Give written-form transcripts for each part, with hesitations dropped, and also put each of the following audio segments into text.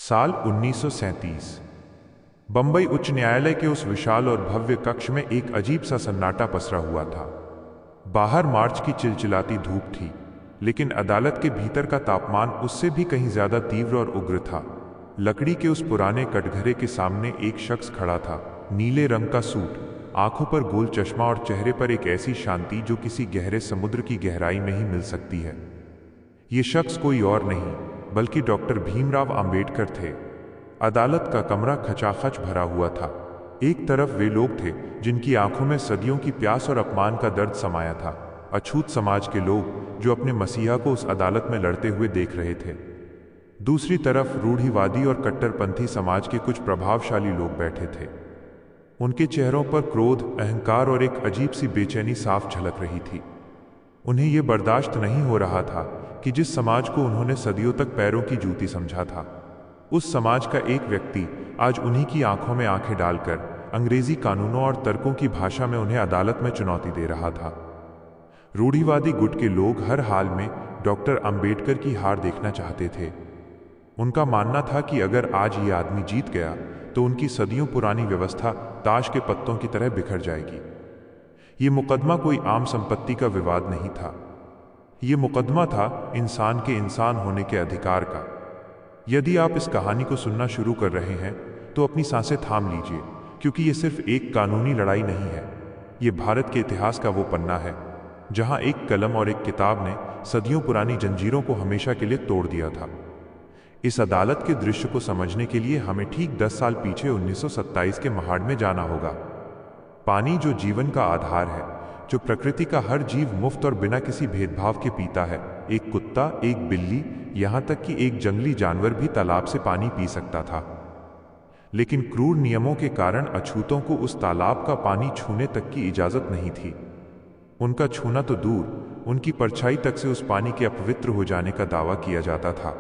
साल 1937। बंबई उच्च न्यायालय के उस विशाल और भव्य कक्ष में एक अजीब सा सन्नाटा पसरा हुआ था। बाहर मार्च की चिलचिलाती धूप थी, लेकिन अदालत के भीतर का तापमान उससे भी कहीं ज्यादा तीव्र और उग्र था। लकड़ी के उस पुराने कटघरे के सामने एक शख्स खड़ा था, नीले रंग का सूट, आंखों पर गोल चश्मा और चेहरे पर एक ऐसी शांति जो किसी गहरे समुद्र की गहराई में ही मिल सकती है। ये शख्स कोई और नहीं बल्कि डॉक्टर भीमराव अंबेडकर थे। अदालत का कमरा खचाखच भरा हुआ था। एक तरफ वे लोग थे जिनकी आंखों में सदियों की प्यास और अपमान का दर्द समाया था, अछूत समाज के लोग जो अपने मसीहा को उस अदालत में लड़ते हुए देख रहे थे। दूसरी तरफ रूढ़िवादी और कट्टरपंथी समाज के कुछ प्रभावशाली लोग बैठे थे। उनके चेहरों पर क्रोध, अहंकार और एक अजीब सी बेचैनी साफ झलक रही थी। उन्हें यह बर्दाश्त नहीं हो रहा था कि जिस समाज को उन्होंने सदियों तक पैरों की जूती समझा था, उस समाज का एक व्यक्ति आज उन्हीं की आंखों में आंखें डालकर अंग्रेजी कानूनों और तर्कों की भाषा में उन्हें अदालत में चुनौती दे रहा था। रूढ़िवादी गुट के लोग हर हाल में डॉक्टर अंबेडकर की हार देखना चाहते थे। उनका मानना था कि अगर आज ये आदमी जीत गया तो उनकी सदियों पुरानी व्यवस्था ताश के पत्तों की तरह बिखर जाएगी। ये मुकदमा कोई आम संपत्ति का विवाद नहीं था। ये मुकदमा था इंसान के इंसान होने के अधिकार का। यदि आप इस कहानी को सुनना शुरू कर रहे हैं तो अपनी सांसें थाम लीजिए, क्योंकि ये सिर्फ एक कानूनी लड़ाई नहीं है। ये भारत के इतिहास का वो पन्ना है जहां एक कलम और एक किताब ने सदियों पुरानी जंजीरों को हमेशा के लिए तोड़ दिया था। इस अदालत के दृश्य को समझने के लिए हमें ठीक 10 साल पीछे 1927 के महाड़ में जाना होगा। पानी जो जीवन का आधार है, जो प्रकृति का हर जीव मुफ्त और बिना किसी भेदभाव के पीता है। एक कुत्ता, एक बिल्ली, यहां तक कि एक जंगली जानवर भी तालाब से पानी पी सकता था। लेकिन क्रूर नियमों के कारण अछूतों को उस तालाब का पानी छूने तक की इजाजत नहीं थी। उनका छूना तो दूर, उनकी परछाई तक से उस पानी के अपवित्र हो जाने का दावा किया जाता था।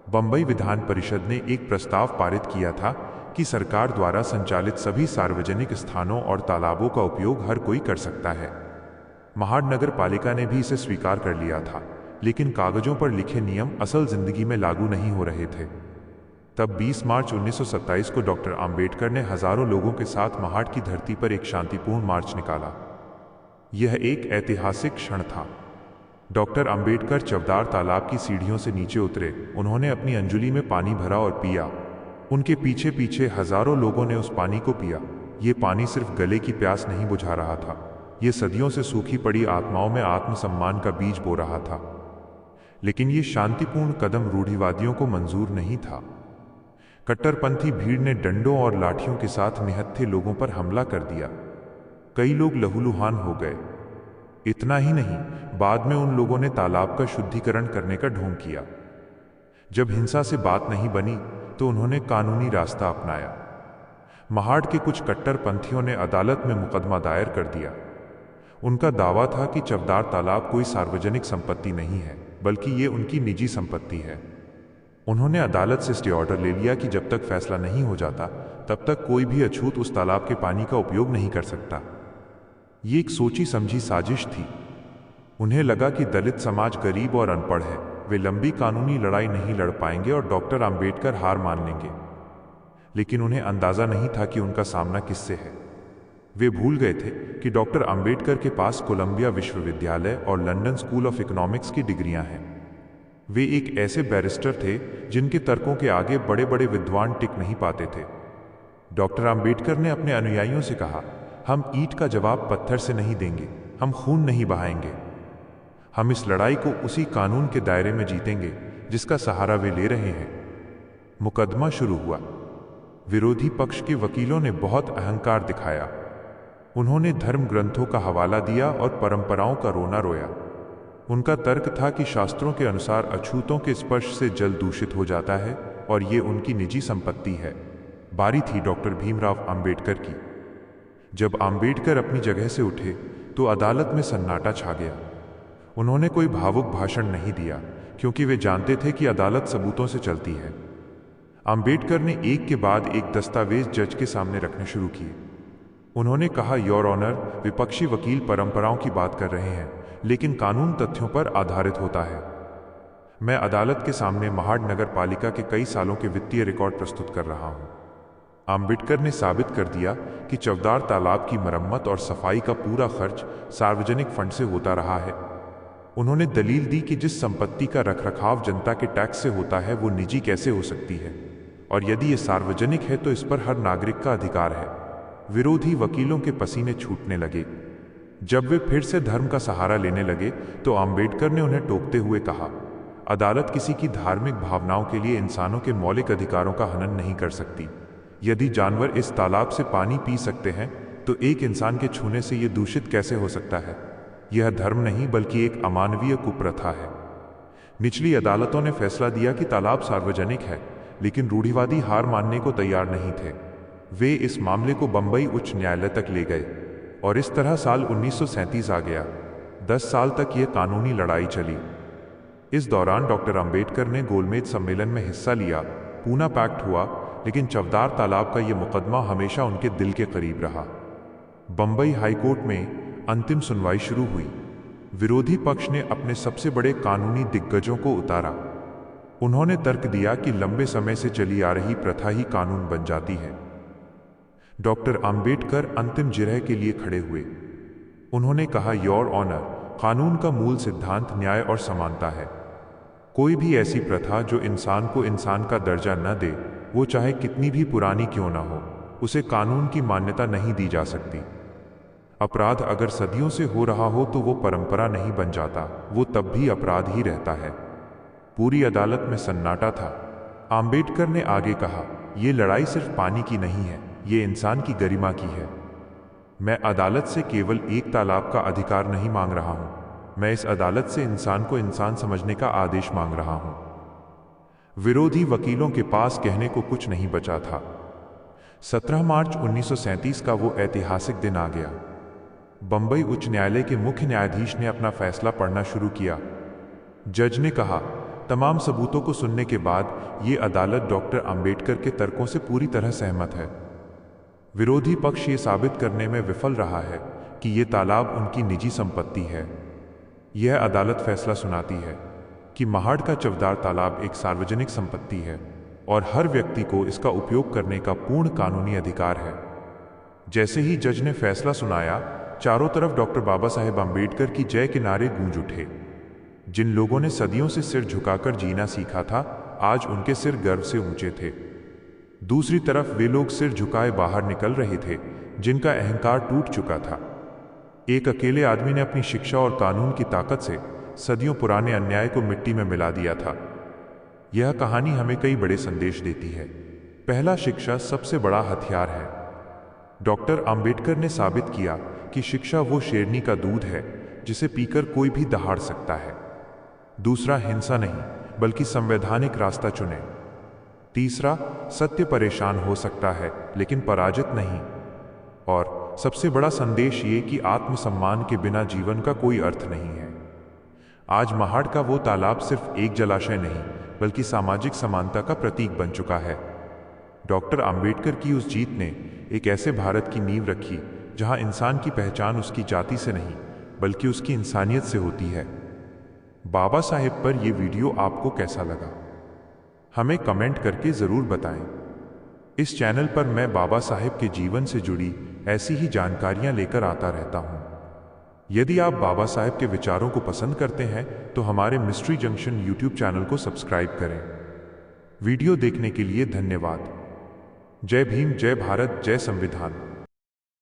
बंबई विधान परिषद ने एक प्रस्ताव पारित किया था कि सरकार द्वारा संचालित सभी सार्वजनिक स्थानों और तालाबों का उपयोग हर कोई कर सकता है। महाड़ नगर पालिका ने भी इसे स्वीकार कर लिया था, लेकिन कागजों पर लिखे नियम असल जिंदगी में लागू नहीं हो रहे थे। तब 20 मार्च 1927 को डॉक्टर अंबेडकर ने हजारों लोगों के साथ महाड़ की धरती पर एक शांतिपूर्ण मार्च निकाला। यह एक ऐतिहासिक क्षण था। डॉक्टर अंबेडकर चवदार तालाब की सीढ़ियों से नीचे उतरे। उन्होंने अपनी अंजुली में पानी भरा और पिया। उनके पीछे पीछे हजारों लोगों ने उस पानी को पिया। ये पानी सिर्फ गले की प्यास नहीं बुझा रहा था, ये सदियों से सूखी पड़ी आत्माओं में आत्मसम्मान का बीज बो रहा था। लेकिन ये शांतिपूर्ण कदम रूढ़िवादियों को मंजूर नहीं था। कट्टरपंथी भीड़ ने डंडों और लाठियों के साथ निहत्थे लोगों पर हमला कर दिया। कई लोग लहूलुहान हो गए। इतना ही नहीं, बाद में उन लोगों ने तालाब का शुद्धिकरण करने का ढोंग किया। जब हिंसा से बात नहीं बनी तो उन्होंने कानूनी रास्ता अपनाया। महाड़ के कुछ कट्टरपंथियों ने अदालत में मुकदमा दायर कर दिया। उनका दावा था कि चवदार तालाब कोई सार्वजनिक संपत्ति नहीं है, बल्कि ये उनकी निजी संपत्ति है। उन्होंने अदालत से स्टे ऑर्डर ले लिया कि जब तक फैसला नहीं हो जाता तब तक कोई भी अछूत उस तालाब के पानी का उपयोग नहीं कर सकता। ये एक सोची समझी साजिश थी। उन्हें लगा कि दलित समाज गरीब और अनपढ़ है, वे लंबी कानूनी लड़ाई नहीं लड़ पाएंगे और डॉक्टर अंबेडकर हार मान लेंगे। लेकिन उन्हें अंदाजा नहीं था कि उनका सामना किससे है। वे भूल गए थे कि डॉक्टर अंबेडकर के पास कोलंबिया विश्वविद्यालय और लंदन स्कूल ऑफ इकोनॉमिक्स की डिग्रियां हैं। वे एक ऐसे बैरिस्टर थे जिनके तर्कों के आगे बड़े बड़े विद्वान टिक नहीं पाते थे। डॉक्टर अंबेडकर ने अपने अनुयायियों से कहा, हम ईंट का जवाब पत्थर से नहीं देंगे, हम खून नहीं बहाएंगे। हम इस लड़ाई को उसी कानून के दायरे में जीतेंगे जिसका सहारा वे ले रहे हैं। मुकदमा शुरू हुआ। विरोधी पक्ष के वकीलों ने बहुत अहंकार दिखाया। उन्होंने धर्म ग्रंथों का हवाला दिया और परंपराओं का रोना रोया। उनका तर्क था कि शास्त्रों के अनुसार अछूतों के स्पर्श से जल दूषित हो जाता है और ये उनकी निजी संपत्ति है। बारी थी डॉक्टर भीमराव अंबेडकर की। जब अंबेडकर अपनी जगह से उठे तो अदालत में सन्नाटा छा गया। उन्होंने कोई भावुक भाषण नहीं दिया, क्योंकि वे जानते थे कि अदालत सबूतों से चलती है। अंबेडकर ने एक के बाद एक दस्तावेज जज के सामने रखने शुरू किए। उन्होंने कहा, योर ऑनर, विपक्षी वकील परंपराओं की बात कर रहे हैं, लेकिन कानून तथ्यों पर आधारित होता है। मैं अदालत के सामने महाड नगर पालिका के कई सालों के वित्तीय रिकॉर्ड प्रस्तुत कर रहा हूं। आम्बेडकर ने साबित कर दिया कि चवदार तालाब की मरम्मत और सफाई का पूरा खर्च सार्वजनिक फंड से होता रहा है। उन्होंने दलील दी कि जिस संपत्ति का रखरखाव जनता के टैक्स से होता है वो निजी कैसे हो सकती है, और यदि ये सार्वजनिक है तो इस पर हर नागरिक का अधिकार है। विरोधी वकीलों के पसीने छूटने लगे। जब वे फिर से धर्म का सहारा लेने लगे तो आम्बेडकर ने उन्हें टोकते हुए कहा, अदालत किसी की धार्मिक भावनाओं के लिए इंसानों के मौलिक अधिकारों का हनन नहीं कर सकती। यदि जानवर इस तालाब से पानी पी सकते हैं तो एक इंसान के छूने से यह दूषित कैसे हो सकता है? यह धर्म नहीं बल्कि एक अमानवीय कुप्रथा है। निचली अदालतों ने फैसला दिया कि तालाब सार्वजनिक है, लेकिन रूढ़िवादी हार मानने को तैयार नहीं थे। वे इस मामले को बंबई उच्च न्यायालय तक ले गए और इस तरह साल 1937 आ गया। 10 साल तक यह कानूनी लड़ाई चली। इस दौरान डॉक्टर अंबेडकर ने गोलमेज सम्मेलन में हिस्सा लिया, पूना पैक्ट हुआ, लेकिन चवदार तालाब का यह मुकदमा हमेशा उनके दिल के करीब रहा। बंबई हाईकोर्ट में अंतिम सुनवाई शुरू हुई। विरोधी पक्ष ने अपने सबसे बड़े कानूनी दिग्गजों को उतारा। उन्होंने तर्क दिया कि लंबे समय से चली आ रही प्रथा ही कानून बन जाती है। डॉक्टर अंबेडकर अंतिम जिरह के लिए खड़े हुए। उन्होंने कहा, योर ऑनर, कानून का मूल सिद्धांत न्याय और समानता है। कोई भी ऐसी प्रथा जो इंसान को इंसान का दर्जा न दे, वो चाहे कितनी भी पुरानी क्यों ना हो, उसे कानून की मान्यता नहीं दी जा सकती। अपराध अगर सदियों से हो रहा हो तो वो परंपरा नहीं बन जाता, वो तब भी अपराध ही रहता है। पूरी अदालत में सन्नाटा था। आम्बेडकर ने आगे कहा, ये लड़ाई सिर्फ पानी की नहीं है, ये इंसान की गरिमा की है। मैं अदालत से केवल एक तालाब का अधिकार नहीं मांग रहा हूं, मैं इस अदालत से इंसान को इंसान समझने का आदेश मांग रहा हूं। विरोधी वकीलों के पास कहने को कुछ नहीं बचा था। 17 मार्च 1937 का वो ऐतिहासिक दिन आ गया। बंबई उच्च न्यायालय के मुख्य न्यायाधीश ने अपना फैसला पढ़ना शुरू किया। जज ने कहा, तमाम सबूतों को सुनने के बाद ये अदालत डॉक्टर अंबेडकर के तर्कों से पूरी तरह सहमत है। विरोधी पक्ष ये साबित करने में विफल रहा है कि ये तालाब उनकी निजी संपत्ति है। यह अदालत फैसला सुनाती है कि महाड का चवदार तालाब एक सार्वजनिक संपत्ति है और हर व्यक्ति को इसका उपयोग करने का पूर्ण कानूनी अधिकार है। जैसे ही जज ने फैसला सुनाया, चारों तरफ डॉक्टर बाबा साहेब अम्बेडकर की जय के नारे गूंज उठे। जिन लोगों ने सदियों से सिर झुकाकर जीना सीखा था, आज उनके सिर गर्व से ऊंचे थे। दूसरी तरफ वे लोग सिर झुकाए बाहर निकल रहे थे जिनका अहंकार टूट चुका था। एक अकेले आदमी ने अपनी शिक्षा और कानून की ताकत से सदियों पुराने अन्याय को मिट्टी में मिला दिया था। यह कहानी हमें कई बड़े संदेश देती है। पहला, शिक्षा सबसे बड़ा हथियार है। डॉक्टर अंबेडकर ने साबित किया कि शिक्षा वो शेरनी का दूध है जिसे पीकर कोई भी दहाड़ सकता है। दूसरा, हिंसा नहीं बल्कि संवैधानिक रास्ता चुने। तीसरा, सत्य परेशान हो सकता है लेकिन पराजित नहीं। और सबसे बड़ा संदेश ये कि आत्मसम्मान के बिना जीवन का कोई अर्थ नहीं है। आज महाड का वो तालाब सिर्फ एक जलाशय नहीं बल्कि सामाजिक समानता का प्रतीक बन चुका है। डॉक्टर अंबेडकर की उस जीत ने एक ऐसे भारत की नींव रखी जहां इंसान की पहचान उसकी जाति से नहीं बल्कि उसकी इंसानियत से होती है। बाबा साहेब पर यह वीडियो आपको कैसा लगा, हमें कमेंट करके जरूर बताएं। इस चैनल पर मैं बाबा साहेब के जीवन से जुड़ी ऐसी ही जानकारियां लेकर आता रहता हूं। यदि आप बाबा साहेब के विचारों को पसंद करते हैं तो हमारे मिस्ट्री जंक्शन यूट्यूब चैनल को सब्सक्राइब करें। वीडियो देखने के लिए धन्यवाद। जय भीम, जय भारत, जय संविधान।